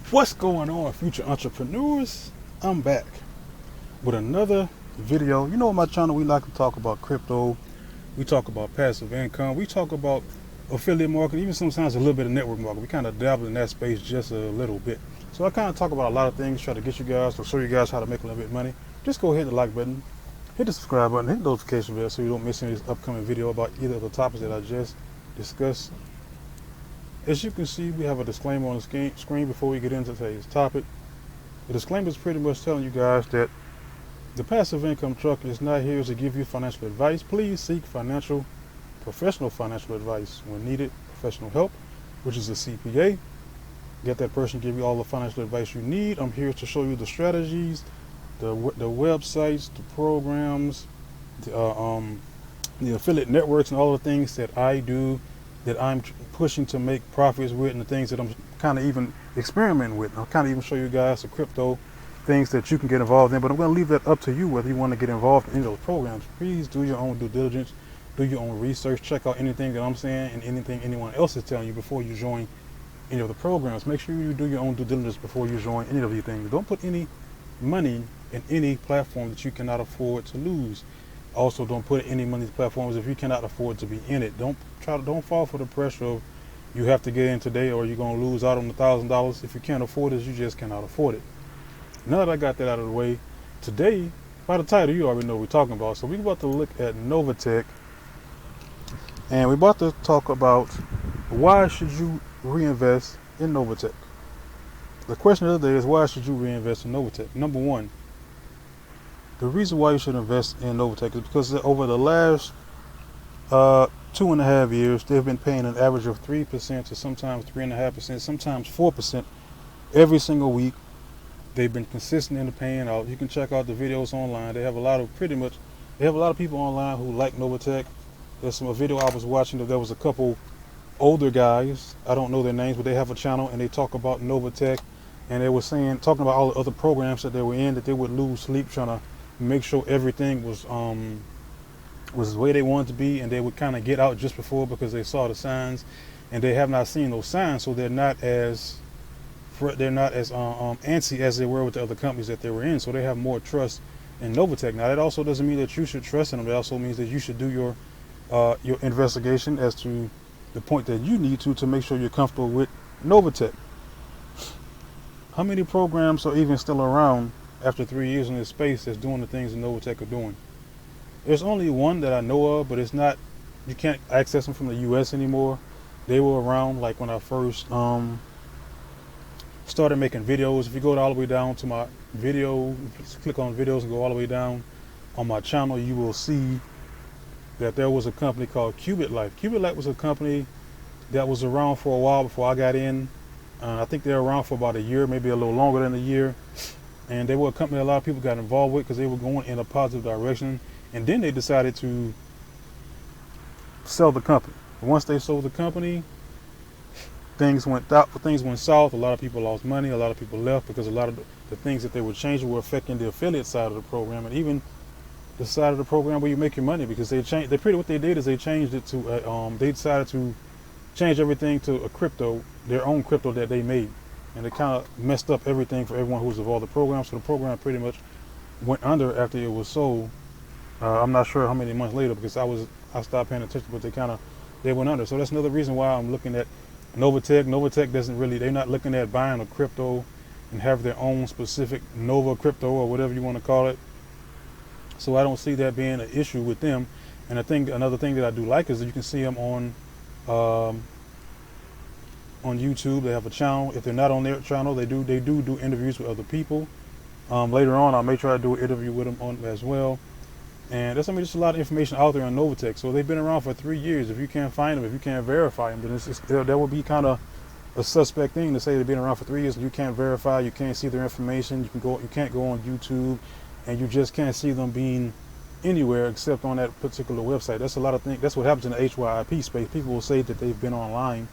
What's going on, future entrepreneurs? I'm back with another video. You know, on my channel, we like to talk about crypto. We talk about passive income. We talk about affiliate marketing, even sometimes a little bit of network marketing. We kind of dabble in that space just a little bit. So I kind of talk about a lot of things, try to get you guys, to show you guys how to make a little bit of money. Just go ahead and hit the like button, hit the subscribe button, hit the notification bell so you don't miss any of this upcoming video about either of the topics that I just discussed. As you can see, we have a disclaimer on the screen before we get into today's topic. The disclaimer is pretty much telling you guys that the passive income truck is not here to give you financial advice. Please seek professional financial advice when needed, professional help, which is a CPA. Get that person to give you all the financial advice you need. I'm here to show you the strategies, the websites, the programs, the affiliate networks, and all the things that I do, that I'm pushing to make profits with, and the things that I'm kind of even experimenting with. I'll kind of even show you guys the crypto things that you can get involved in, but I'm going to leave that up to you whether you want to get involved in those programs. Please do your own due diligence, do your own research, check out anything that I'm saying and anything anyone else is telling you before you join any of the programs. Make sure you do your own due diligence before you join any of these things. Don't put any money in any platform that you cannot afford to lose. Also, don't put any money in platforms if you cannot afford to be in it. Don't fall for the pressure of you have to get in today or you're going to lose out on $1,000. If you can't afford it, you just cannot afford it. Now that I got that out of the way, today, by the title, you already know what we're talking about. So we're about to look at Novatech, and we're about to talk about why should you reinvest in Novatech. The question of the day is, why should you reinvest in Novatech? Number one, the reason why you should invest in Novatech is because over the last 2.5 years, they've been paying an average of 3% to sometimes 3.5%, sometimes 4% every single week. They've been consistent in the paying out. You can check out the videos online. They have a lot of people online who like Novatech. There's some video I was watching that there was a couple older guys. I don't know their names, but they have a channel and they talk about Novatech, and they were talking about all the other programs that they were in, that they would lose sleep trying to make sure everything was the way they wanted to be, and they would kind of get out just before because they saw the signs, and they have not seen those signs, so they're not as antsy as they were with the other companies that they were in. So they have more trust in Novatech. Now that also doesn't mean that you should trust in them. It also means that you should do your investigation as to the point that you need to make sure you're comfortable with Novatech. How many programs are even still around after 3 years in this space that's doing the things that Novatech are doing? There's only one that I know of, but it's not, you can't access them from the US anymore. They were around like when I first started making videos. If you go all the way down to my video, click on videos and go all the way down on my channel, you will see that there was a company called Qubit Life. Qubit Life was a company that was around for a while before I got in. I think they were around for about a year, maybe a little longer than a year. And they were a company a lot of people got involved with because they were going in a positive direction. And then they decided to sell the company. Once they sold the company, things went south. A lot of people lost money. A lot of people left because a lot of the things that they were changing were affecting the affiliate side of the program, and even the side of the program where you make your money, because what they did is they changed it to they decided to change everything to a crypto, their own crypto that they made, and it kind of messed up everything for everyone who was involved in the program. So the program pretty much went under after it was sold. I'm not sure how many months later because I stopped paying attention, but they went under. So that's another reason why I'm looking at Novatech. Novatech they're not looking at buying a crypto and have their own specific Nova crypto or whatever you want to call it. So I don't see that being an issue with them. And another thing that I do like is that you can see them on YouTube. They have a channel. If they're not on their channel, they do interviews with other people. Later on, I'll make sure I do an interview with them on as well. And there's just a lot of information out there on Novatech. So they've been around for 3 years. If you can't find them, if you can't verify them, then that would be kind of a suspect thing to say they've been around for 3 years and you can't verify, you can't see their information. You can't go on YouTube, and you just can't see them being anywhere except on that particular website. That's a lot of things. That's what happens in the HYIP space. People will say that they've been online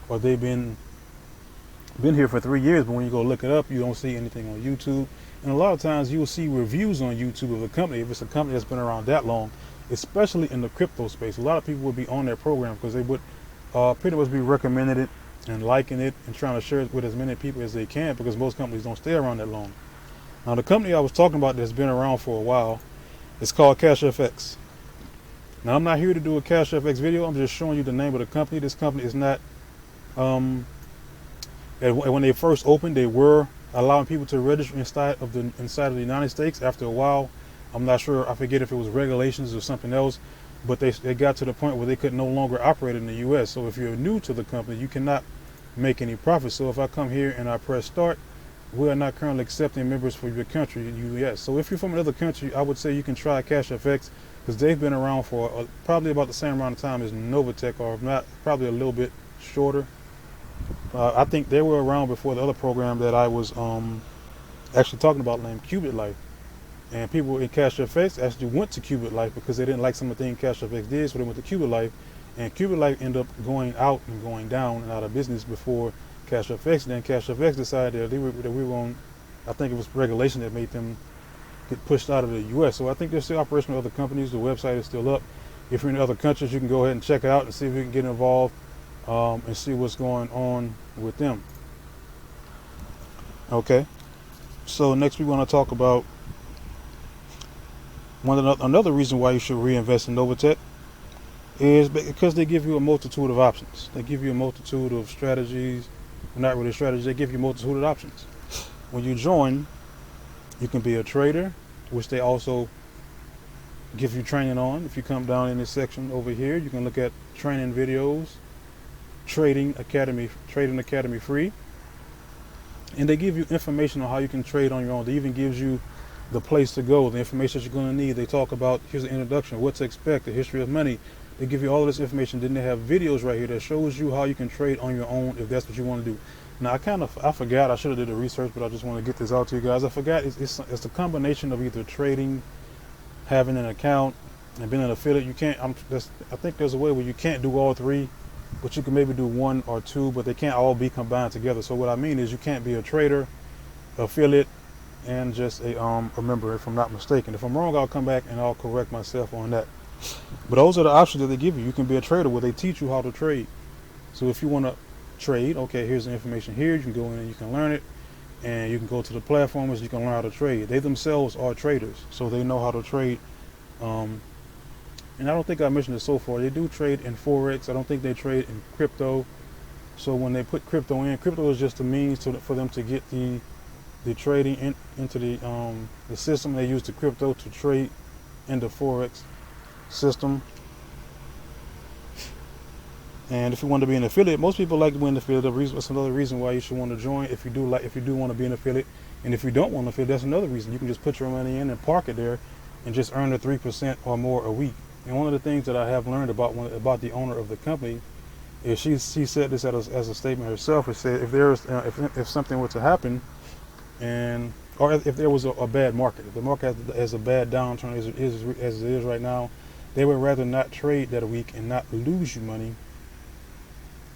or they've been here for 3 years, but when you go look it up, you don't see anything on YouTube. And a lot of times you will see reviews on YouTube of a company, if it's a company that's been around that long, especially in the crypto space. A lot of people would be on their program because they would pretty much be recommended it and liking it and trying to share it with as many people as they can, because most companies don't stay around that long. Now, the company I was talking about that's been around for a while, it's called CashFX. Now, I'm not here to do a CashFX video. I'm just showing you the name of the company. This company is not, and when they first opened, they were allowing people to register inside of the United States. After a while, I'm not sure, I forget if it was regulations or something else, but they got to the point where they could no longer operate in the U.S. So if you're new to the company, you cannot make any profit. So if I come here and I press start, we are not currently accepting members for your country, U.S. So if you're from another country, I would say you can try CashFX, because they've been around for probably about the same amount of time as Novatech, or if not, probably a little bit shorter. I think they were around before the other program that I was actually talking about, named Qubit Life. And people in CashFX actually went to Qubit Life because they didn't like some of the things CashFX did, so they went to Qubit Life. And Qubit Life ended up going out and going down and out of business before CashFX. And then CashFX decided that we were on, I think it was regulation that made them get pushed out of the U.S. So I think they're still operational with other companies. The website is still up. If you're in other countries, you can go ahead and check it out and see if you can get involved and see what's going on with them. Okay. So next we want to talk about another reason why you should reinvest in Novatech is because they give you a multitude of options. They give you a multitude of strategies. Not really strategies, they give you a multitude of options. When you join, you can be a trader, which they also give you training on. If you come down in this section over here, you can look at training videos, Trading Academy free. And they give you information on how you can trade on your own. They even gives you the place to go, the information that you're going to need. They talk about, here's an introduction, what to expect, the history of money. They give you all of this information. Then they have videos right here that shows you how you can trade on your own if that's what you want to do. Now, I forgot, I should have did the research, but I just want to get this out to you guys. I forgot it's a combination of either trading, having an account, and being an affiliate. You can't, I think there's a way where you can't do all three, but you can maybe do one or two, but they can't all be combined together. So what I mean is you can't be a trader, affiliate, and just a member, if I'm not mistaken. If I'm wrong, I'll come back and I'll correct myself on that. But those are the options that they give you. You can be a trader where they teach you how to trade. So if you want to trade, okay, here's the information here. You can go in and you can learn it, and you can go to the platforms. You can learn how to trade. They themselves are traders, so they know how to trade. And I don't think I mentioned it so far. They do trade in Forex. I don't think they trade in crypto. So when they put crypto in, crypto is just a means for them to get the trading into the system. They use the crypto to trade in the Forex system. And if you want to be an affiliate, most people like to be an affiliate. That's another reason why you should want to join. If you do want to be an affiliate, and if you don't want to affiliate, that's another reason. You can just put your money in and park it there, and just earn the 3% or more a week. And one of the things that I have learned about the owner of the company is she said this as a statement herself. It said if something were to happen, or if there was a bad market, if the market has a bad downturn as it is right now, they would rather not trade that week and not lose you money,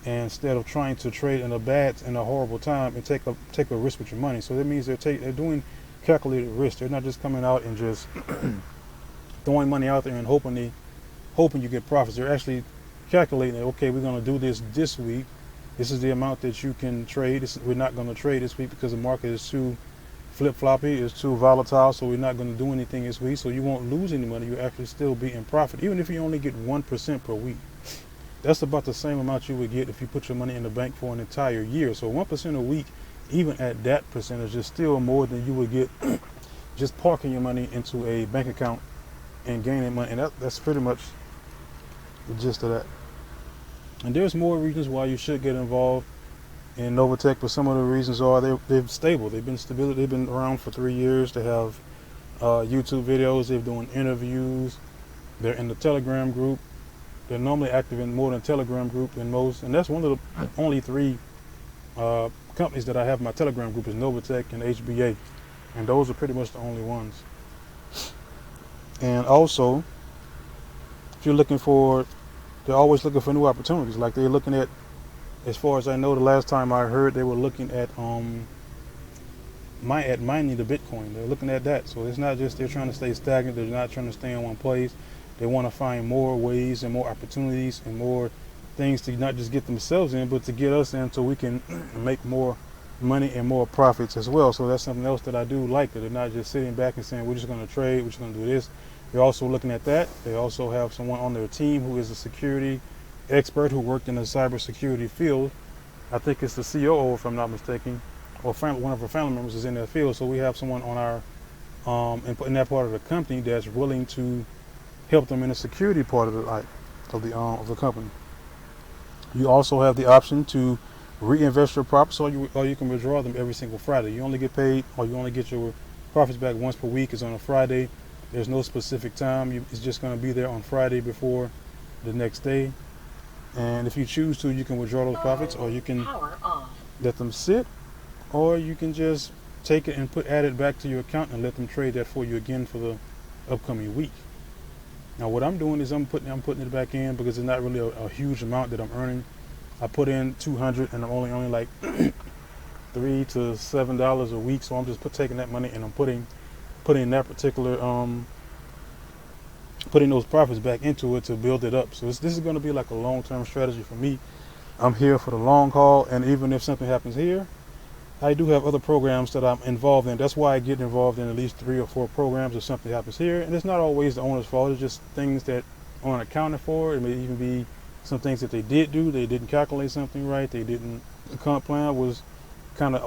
and instead of trying to trade in a horrible time and take a risk with your money. So that means they're doing calculated risk. They're not just coming out and just throwing money out there and hoping you get profits. They're actually calculating, okay, we're going to do this week. This is the amount that you can trade. We're not going to trade this week because the market is too flip-floppy, it's too volatile, so we're not going to do anything this week. So you won't lose any money. You actually still be in profit, even if you only get 1% per week. That's about the same amount you would get if you put your money in the bank for an entire year. So 1% a week, even at that percentage, is still more than you would get just parking your money into a bank account and gaining money. And that's pretty much the gist of that. And there's more reasons why you should get involved in Novatech, but some of the reasons are they're stable. They've been stable. They've been around for 3 years. They have YouTube videos. They're doing interviews. They're in the Telegram group. They're normally active in more than Telegram group than most, and that's one of the only 3 companies that I have in my Telegram group is Novatech and HBA, and those are pretty much the only ones. And also, if you're looking for, they're always looking for new opportunities. Like they're looking at, as far as I know, the last time I heard, they were looking at mining the Bitcoin. They're looking at that. So it's not just they're trying to stay stagnant. They're not trying to stay in one place. They want to find more ways and more opportunities and more things to not just get themselves in, but to get us in so we can make more money and more profits as well. So that's something else that I do like, that they're not just sitting back and saying, we're just going to trade, we're just going to do this. They're also looking at that. They also have someone on their team who is a security expert who worked in the cybersecurity field. I think it's the COO, if I'm not mistaken, or one of our family members is in that field. So we have someone on our in that part of the company that's willing to help them in the security part of the company. You also have the option to reinvest your profits, or you can withdraw them every single Friday. You only get paid, or you only get your profits back once per week. Is on a Friday. There's no specific time. It's just going to be there on Friday before the next day. And if you choose to, you can withdraw those profits, or you can let them sit, or you can just take it and add it back to your account and let them trade that for you again for the upcoming week. Now what I'm doing is I'm putting it back in because it's not really a huge amount that I'm earning. I put in $200 and I'm only like $3 to $7 a week, so I'm just taking that money and I'm putting that particular putting those profits back into it to build it up. So this is going to be like a long-term strategy for me. I'm here for the long haul, and even if something happens here, I do have other programs that I'm involved in. That's why I get involved in at least 3 or 4 programs if something happens here. And it's not always the owner's fault. It's just things that aren't accounted for. It may even be some things that they did do. They didn't calculate something right. The comp plan was kind of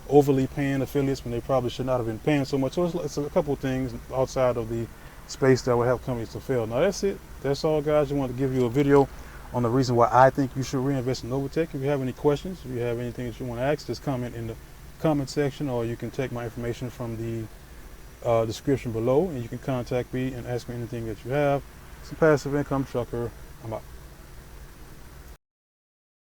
overly paying affiliates when they probably should not have been paying so much. So it's a couple of things outside of the space that will help companies to fail. Now that's it. That's all, guys. I wanted to give you a video on the reason why I think you should reinvest in Novatech. If you have any questions, if you have anything that you want to ask, just comment in the comment section, or you can take my information from the description below, and you can contact me and ask me anything that you have. It's a Passive Income Trucker. I'm out.